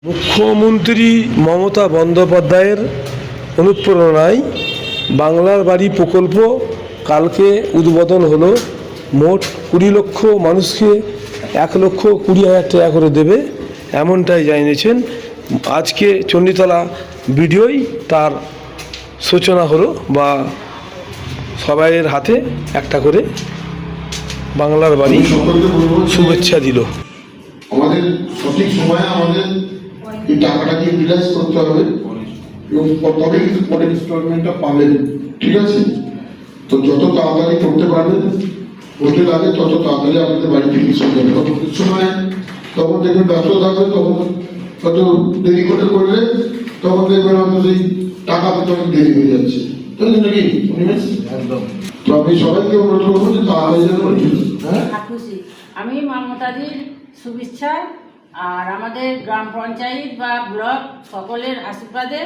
মুখ্যমন্ত্রী মমতা বন্দ্যোপাধ্যায়ের অনুপ্রেরণায় বাংলার বাড়ি প্রকল্প কালকে উদ্বোধন হলো। মোট 20 লক্ষ মানুষকে 1,20,000 টাকা করে দেবে, এমনটাই জানিয়েছেন। আজকে চণ্ডীতলা ভিডিওই তার সূচনা হলো, বা সবাইয়ের হাতে একটা করে বাংলার বাড়ি শুভেচ্ছা দিল। আমাদের সঠিক সময়ে আমাদের এই টাকাটাকে ইউটিলাইজ করতে হবে এবং তবে কিন্তু পরের ইনস্টলমেন্টটা পাবেন। ঠিক আছে, তো যত তাড়াতাড়ি করতে পারবেন, করতে লাগে তত তাড়াতাড়ি আপনাদের বাড়িতে কিছু যাবে। ততক্ষণ সময় তখন দেখবেন ব্যস্ত থাকবে, তখন হয়তো দেরি করলে তখন দেখবেন হয়তো সেই টাকা পেতে অনেক দেরি হয়ে যাচ্ছে। তাই নাকি একদম। তো আমি সবাইকে অনুরোধ করবো যে তাড়াতাড়ি যেন খুশি আমি মমতাদির শুভেচ্ছা আর আমাদের গ্রাম পঞ্চায়েত বা ব্লক সকলের আশীর্বাদে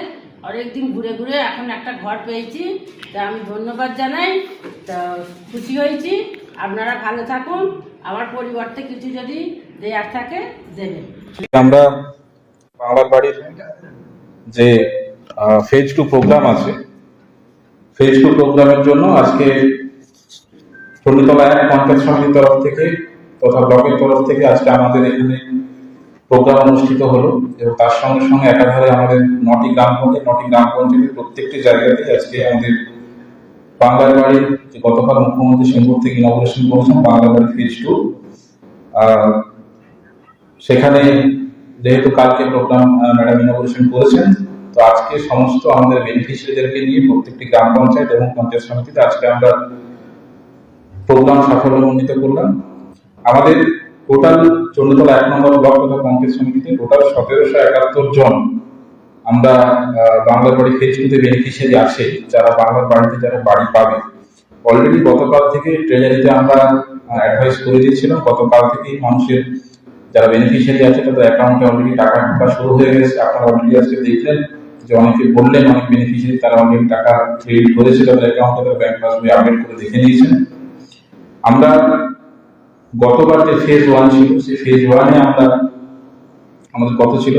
অনেকদিন ঘুরে ঘুরে এখন একটা ঘর পেয়েছি, তা আমি ধন্যবাদ জানাই। তা খুশি হয়েছি। আপনারা ভালো থাকুন, আমার পরিবর্তে কিছু যদি দেয়ার থাকে দেবেন। আমরা বাংলার বাড়ির যে ফেজ 2 প্রোগ্রাম আছে, ফেজ 2 প্রোগ্রামের জন্য আজকে চণ্ডীতলা 1 পঞ্চায়েত সমিতির তরফ থেকে তথা ব্লকের তরফ থেকে আজকে আমাদের এখানে প্রোগ্রাম অনুষ্ঠিত হলো। এবং তার সঙ্গে সঙ্গে একাধারে আমাদের 9টি গ্রাম পঞ্চায়েতের প্রত্যেকটি জায়গাতে আজকে আমাদের বাংলার বাড়ির যে গতকাল মুখ্যমন্ত্রী সিঙ্গুর থেকে ইনঅগ্রেশন করেছেন বাংলার বাড়ি ফেজ 2, সেখানে যেহেতু কালকে প্রোগ্রাম ম্যাডাম ইনঅগ্রেশন করেছেন, তো আজকে সমস্ত আমাদের বেনিফিশিয়ারিদেরকে নিয়ে প্রত্যেকটি গ্রাম পঞ্চায়েত এবং পঞ্চায়েত সমিতিতে আজকে আমরা প্রোগ্রাম সাফল্যমণ্ডিত করলাম। আমাদের টোটাল চণ্ডীতলা 1 নম্বর ব্লক তথা পঞ্চায়েত সমিতিতে টোটাল 1771 জন আমরা বাংলার বাড়ি ফেজ 2 তে বেনিফিশিয়ারি আছে, যারা বাংলার বাড়িতে যারা বাড়ি পাবে। অলরেডি গতকাল থেকে ট্রেজারিতে আমরা অ্যাডভাইস করে দিয়েছিলাম, গতকাল থেকেই মানুষের যারা বেনিফিশিয়ারি আছে তাদের অ্যাকাউন্টে অলরেডি টাকা ঢোকা শুরু হয়ে গেছে। আপনারা অলরেডি আজকে দেখলেন যে অনেকে বললেন অনেক বেনিফিশিয়ারি তারা অলরেডি টাকা ক্রেডিট করেছে তাদের অ্যাকাউন্টে, তাদের ব্যাংক পাসবই আপডেট করে দেখে নিয়েছেন। আমরা গতবার যে ফেজ 1 ছিল, সেই ফেজ 1 এ আমরা আমাদের কত ছিল?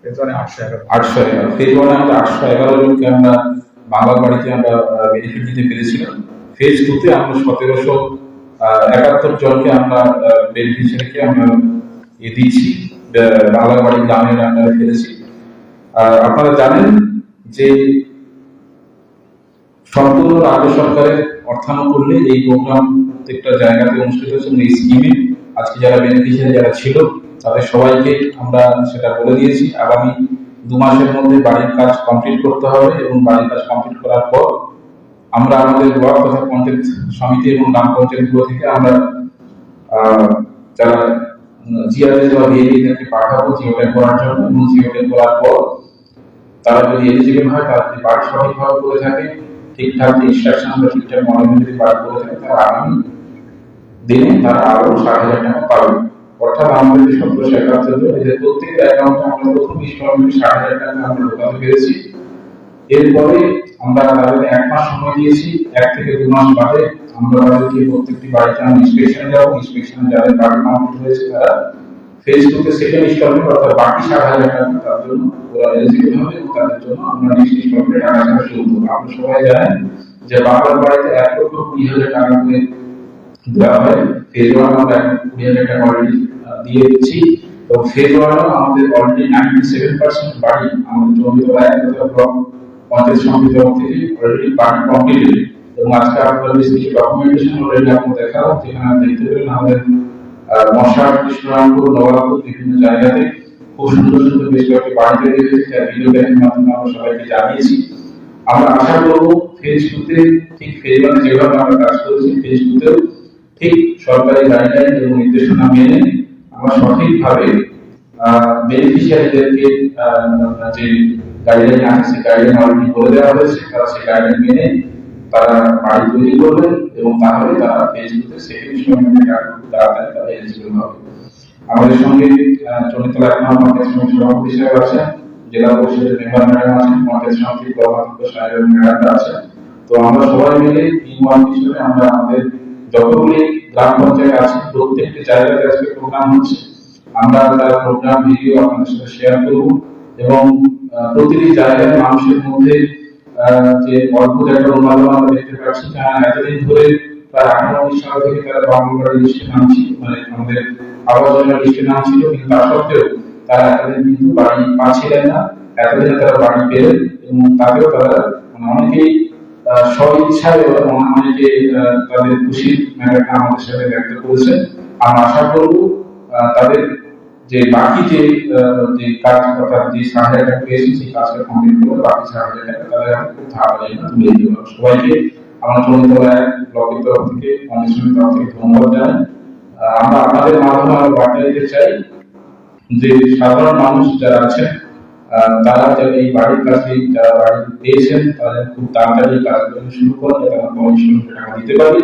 ফেজ 1 এ 811। ফেজ 1 এ আমরা 811 জনকে আমরা বাংলার বাড়িতে আমরা বেনিফিট দিতে পেরেছিলাম। ফেজ 2 তে আমরা 1771 জনকে আমরা বেনিফিশিয়ারিকে আমরা দিচ্ছি, বাংলার বাড়ি গ্রামের আন্ডারে ফেলেছি। আপনারা জানেন যে সম্পূর্ণ রাজ্য সরকারের অর্থানুকূল্যে এই প্রোগ্রাম প্রত্যেকটা জায়গাতে অনুষ্ঠিত হচ্ছে। এই স্কিমে আজকে যারা বেনিফিশিয়ারি যারা ছিল তাদের সবাইকে আমরা সেটা বলে দিয়েছি, আগামী 2 মাসের মধ্যে বাড়ির কাজ কমপ্লিট করতে হবে এবং বাড়ির কাজ কমপ্লিট করার পর আমরা আমাদের ব্লক তথা পঞ্চায়েত সমিতি এবং গ্রাম পঞ্চায়েতগুলো থেকে আমরা যারা জিআরএস বা ভিএইদেরকে পাঠাবো জিওট্যাগ করার জন্য, এবং জিওট্যাগ করার পর তারা যদি এলিজিবল হয়, তারা যদি বাড়ি সঠিকভাবে করে থাকে, ঠিকঠাক ইনস্ট্রাকশন বা ঠিকঠাক মডেল যদি বাড়ি করে থাকে, তারা আগামী দিনে তারা আরো 60,000 টাকা পাবে। অর্থাৎ আমাদের যে 1771 জন এদের প্রত্যেকের অ্যাকাউন্টে আমরা প্রথম ইনস্টলমেন্ট 60,000 টাকা আমরা ঢোকাতে পেরেছি। এরপরে আমরা তাদেরকে 1 মাস সময় দিয়েছি, 1 থেকে 2 মাস বাদে আমরা তাদেরকে প্রত্যেকটি বাড়িতে আমরা ইন্সপেকশনে যাবো। ইন্সপেকশনে যাদের বাড়ি কমপ্লিট হয়েছে তারা ফেজ 2 তে সেকেন্ড ইনস্টলমেন্ট অর্থাৎ বাকি 60,000 টাকা তার জন্য ওরা এলিজিবল হবে এবং তাদের জন্য আমরা নেক্সট ইনস্টলমেন্টে টাকা দেওয়া শুরু করবো। আপনারা সবাই জানেন যে বাংলার বাড়িতে 1,20,000 টাকা করে দেওয়া হয়। ফেজ 1 আমরা 1,20,000 টাকা অলরেডি দিয়ে দিচ্ছি। তো ফেজ 1 আমাদের অলরেডি 97% বাড়ি আমাদের চণ্ডীতলা 1 ব্লক পঞ্চায়েত সমিতির তরফ থেকে অলরেডি বাড়ি কমপ্লিটেড। এবং আজকে আপনাদের বেশ কিছু ডকুমেন্টেশন অলরেডি আপনাদের দেখালাম, যেখানে দেখতে পেলেন আমাদের মশার, কৃষ্ণরামপুর, নবাবপুর বিভিন্ন জায়গাতে খুব সুন্দর সুন্দর বেশ কয়েকটি বাড়ি তৈরি হয়েছে, যা ভিডিও ক্যামেরার মাধ্যমে আমরা সবাইকে জানিয়েছি। আমরা আশা করবো ফেজ 2 তে ঠিক ফেজ 1 যেভাবে আমরা কাজ করেছি, ফেজ 2 তেও ঠিক সরকারি গাইডলাইন এবং নির্দেশনা মেনে আমরা সঠিকভাবে বেনিফিশিয়ারিদেরকে যে গাইডলাইন আছে সেই গাইডলাইন অলরেডি বলে দেওয়া হয়েছে, তারা সেই গাইডলাইন মেনে তারা বাড়ি তৈরি করবেন এবং তাহলে তারা ফেজ 2 তে সেকেন্ড ইনস্টলমেন্টে তাড়াতাড়ি তারা এলিজিবল হবে। আমাদের সঙ্গে চণ্ডীতলা 1 নম্বর পঞ্চায়েত সমিতির সভাপতি সাহেব আছেন, জেলা পরিষদের মেম্বার ম্যাডাম আছেন, পঞ্চায়েত সমিতির কর্মাধ্যক্ষ সাহেব ম্যাডামরা আছেন। তো আমরা সবাই মিলে টিম হিসেবে আমরা আমাদের যতগুলি গ্রাম পঞ্চায়েত আছে প্রত্যেকটি জায়গাতে আজকে প্রোগ্রাম হচ্ছে। আমরা তার প্রোগ্রাম ভিডিও আপনাদের সাথে শেয়ার করব এবং প্রতিটি জায়গায় মানুষের মধ্যে যে অদ্ভুত একটা উন্মাদনা আমরা দেখতে পাচ্ছি, কারণ এতদিন ধরে প্রায় 98 সাল থেকে তারা বাংলার লিস্টে নাম ছিল, মানে আমাদের আবাস যোজনা লিস্টে নাম ছিল, কিন্তু তা সত্ত্বেও তারা এতদিন কিন্তু বাড়ি পাচ্ছিলেন না। এতদিনে তারা বাড়ি পেলেন এবং তাতেও তারা অনেকেই স্বইচ্ছায় অনেকে তাদের খুশির ম্যাটারটা আমাদের সাথে ব্যক্ত করেছেন। আমরা আশা করব তাদের যে বাকি যে কাজ অর্থাৎ যে 60,000 টাকা পেয়েছে সেই কাজটা কমপ্লিট করে বাকি 60,000 টাকা তাদের খুব তাড়াতাড়ি তুলে দিতে হবে। সবাইকে আমরা চন্দ্রতলা ব্লকের তরফ থেকে ফাউন্ডেশনের তরফ থেকে ধন্যবাদ জানাই। আমরা আপনাদের মাধ্যমে আরো বার্তা দিতে চাই যে সাধারণ মানুষ যারা আছেন তারা যারা এই বাড়ির কাছে যারা বাড়ি পেয়েছেন তারা খুব তাড়াতাড়ি কাজগুলো শুরু করে তারা কমিশন টাকা দিতে পারে।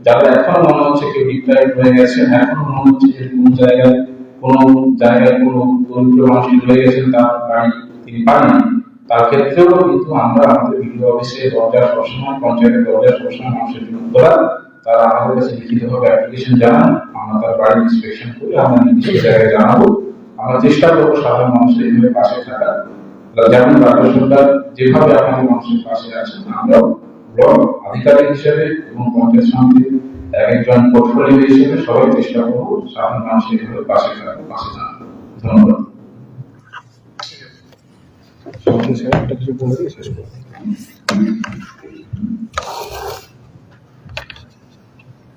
যারা এখন মনে হচ্ছে কেউ ডিপ্রাইভ হয়ে গেছেন, এখন মনে হচ্ছে যে কোনো জায়গায় কোনো দরিদ্র মানুষ রয়ে গেছেন, তার বাড়ি তিনি পাননি, তার ক্ষেত্রেও কিন্তু আমরা আমাদের বিডিও অফিসে দরজা সবসময়, পঞ্চায়েতের দরজা সবসময় মানুষের জন্য খোলা। তারা আমাদের কাছে লিখিতভাবে অ্যাপ্লিকেশন জানান, আমরা তার বাড়ি ইন্সপেকশন করে আমরা নির্দিষ্ট জায়গায় জানাবো। আমরা চেষ্টা করবো সাধারণ মানুষের এইভাবে পাশে থাকা। যেমন রাজ্য সরকার যেভাবে আপনাদের মানুষের পাশে আছেন, আমরাও ব্লক আধিকারিক হিসেবে এবং পঞ্চায়েত সমিতির একজন পোর্টফোলিও হিসেবে সবাই চেষ্টা করবো সাধারণ মানুষের এইভাবে পাশে থাকা, পাশে থাকা। ধন্যবাদ।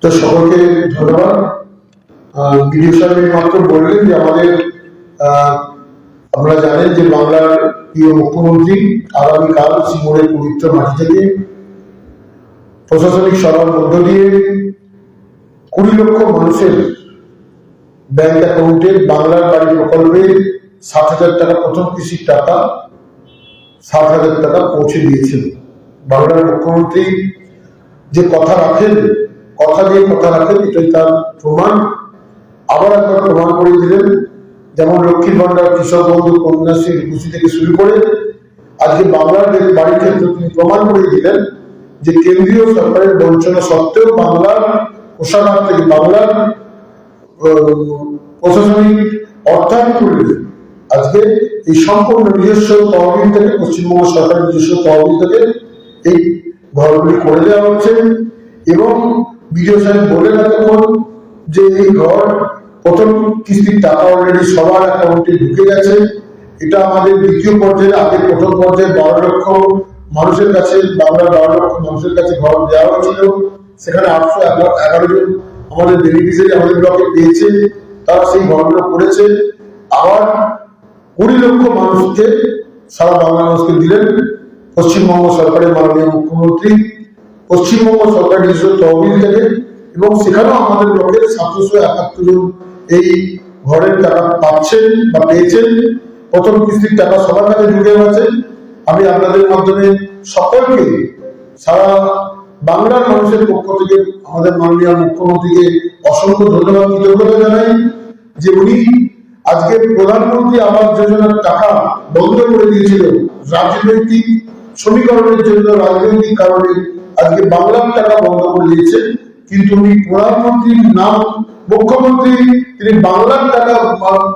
তো সকলকে ধন্যবাদ। বিডিও সাহেব মাত্র বললেন যে আমাদের আপনারা জানেন যে বাংলার প্রিয় মুখ্যমন্ত্রী আগামীকাল সিঙ্গুরের পবিত্র মাটি থেকে প্রশাসনিক সভার মধ্য দিয়ে 20 লক্ষ মানুষের ব্যাংক অ্যাকাউন্টে বাংলার বাড়ি প্রকল্পে 60,000 টাকা প্রথম কিস্তির টাকা 60,000 টাকা পৌঁছে দিয়েছেন। বাংলার মুখ্যমন্ত্রী যে কথা রাখেন, কথা দিয়ে কথা রাখেন, এটাই তার প্রমাণ। আবার একবার প্রমাণ করে দিলেন, যেমন লক্ষ্মীর ভান্ডার, কৃষক বন্ধু, কন্যাশ্রী, রূপশ্রী থেকে শুরু করে আজকে বাংলার বাড়ির ক্ষেত্রে তিনি প্রমাণ করে দিলেন যে কেন্দ্রীয় সরকারের বঞ্চনা সত্ত্বেও বাংলার কোষাগার থেকে বাংলার প্রশাসনিক অর্থায়ন করলে আজকে এই সম্পূর্ণ নিজস্ব তহবিল থেকে, পশ্চিমবঙ্গ সরকারের নিজস্ব তহবিল থেকে এই ঘরগুলি করে দেওয়া হচ্ছে। এবং বিডিও সাহেব বলে এতক্ষণ যে এই ঘর প্রথম কিস্তির টাকা অলরেডি সবার অ্যাকাউন্টে ঢুকে গেছে। এটা আমাদের দ্বিতীয় পর্যায়ে, আগে প্রথম পর্যায়ে 12 লক্ষ মানুষের কাছে, বাংলার 12 লক্ষ মানুষের কাছে ঘর দেওয়া হয়েছিল। সেখানে 811 জন আমাদের বেনিফিশিয়ারি আমাদের ব্লকে পেয়েছে, তারা সেই ঘরগুলো করেছে। আবার 20 লক্ষ মানুষকে, সারা বাংলা মানুষকে দিলেন পশ্চিমবঙ্গ সরকারের মাননীয় মুখ্যমন্ত্রী, পশ্চিমবঙ্গ সরকার নিজস্ব তহবিল থেকে। এবং সেখানেও আমাদের ব্লকের 771 জন এই ঘরের টাকা পাচ্ছেন বা পেয়েছেন। প্রথম কিস্তির টাকা সবার কাছে ঢুকে গেছে। আমি আপনাদের মাধ্যমে সকলকে, সারা বাংলার মানুষের পক্ষ থেকে আমাদের মাননীয় মুখ্যমন্ত্রীকে অসংখ্য ধন্যবাদ, কৃতজ্ঞতা জানাই যে উনি আজকে প্রধানমন্ত্রী আবাস যোজনার টাকা বন্ধ করে দিয়েছিল রাজনৈতিক সমীকরণের জন্য, রাজনৈতিক কারণে আজকে বাংলার টাকা বন্ধ করে দিয়েছে। কিন্তু উনি প্রধানমন্ত্রীর নাম, মুখ্যমন্ত্রী, তিনি বাংলার টাকা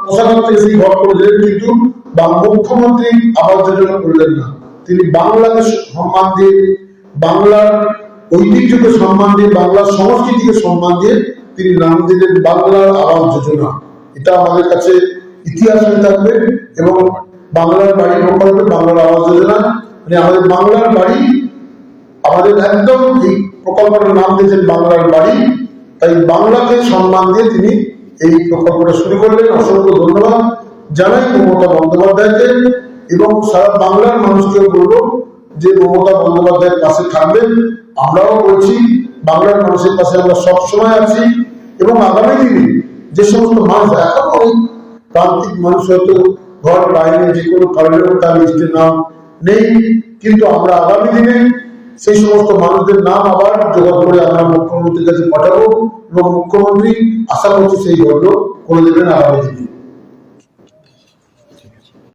কোষাগার থেকে সেই ঘর করে দিলেন, কিন্তু মুখ্যমন্ত্রী আবাস যোজনা করলেন না। তিনি বাংলাকে সম্মান দিয়ে, বাংলার ঐতিহ্যকে সম্মান দিয়ে, বাংলার সংস্কৃতিকে সম্মান দিয়ে তিনি নাম দিলেন বাংলার আবাস যোজনা। এটা আমাদের কাছে ইতিহাস হয়ে থাকবে। এবং বাংলার বাড়ি প্রকল্পে বাংলার আবাস যোজনা মানে আমাদের বাংলার বাড়ি, আমাদের একদম এই প্রকল্পটার নাম দিয়েছেন বাংলার বাড়ি। তাই বাংলাকে সম্মান দিয়ে তিনি এই প্রকল্পটা শুরু করলেন। অসংখ্য ধন্যবাদ জানাই মমতা বন্দ্যোপাধ্যায়কে এবং সারা বাংলার মানুষকে বলবো যে মমতা বন্দ্যোপাধ্যায়ের পাশে থাকবেন। আমরাও বলছি বাংলার মানুষের পাশে আমরা সবসময় আছি। এবং আগামী দিনে যে সমস্ত মানুষ, এখন অনেক প্রান্তিক মানুষ হয়তো ঘর পায়নি, যে কোনো কারণে তার লিস্টে নাম নেই, কিন্তু আমরা আগামী দিনে সেই সমস্ত মানুষদের নাম আবার জোগাড় করে আমরা মুখ্যমন্ত্রীর কাছে পাঠাবো এবং মুখ্যমন্ত্রী আশা করছি সেই ঘরগুলো করে দেবেন আগামী দিনে।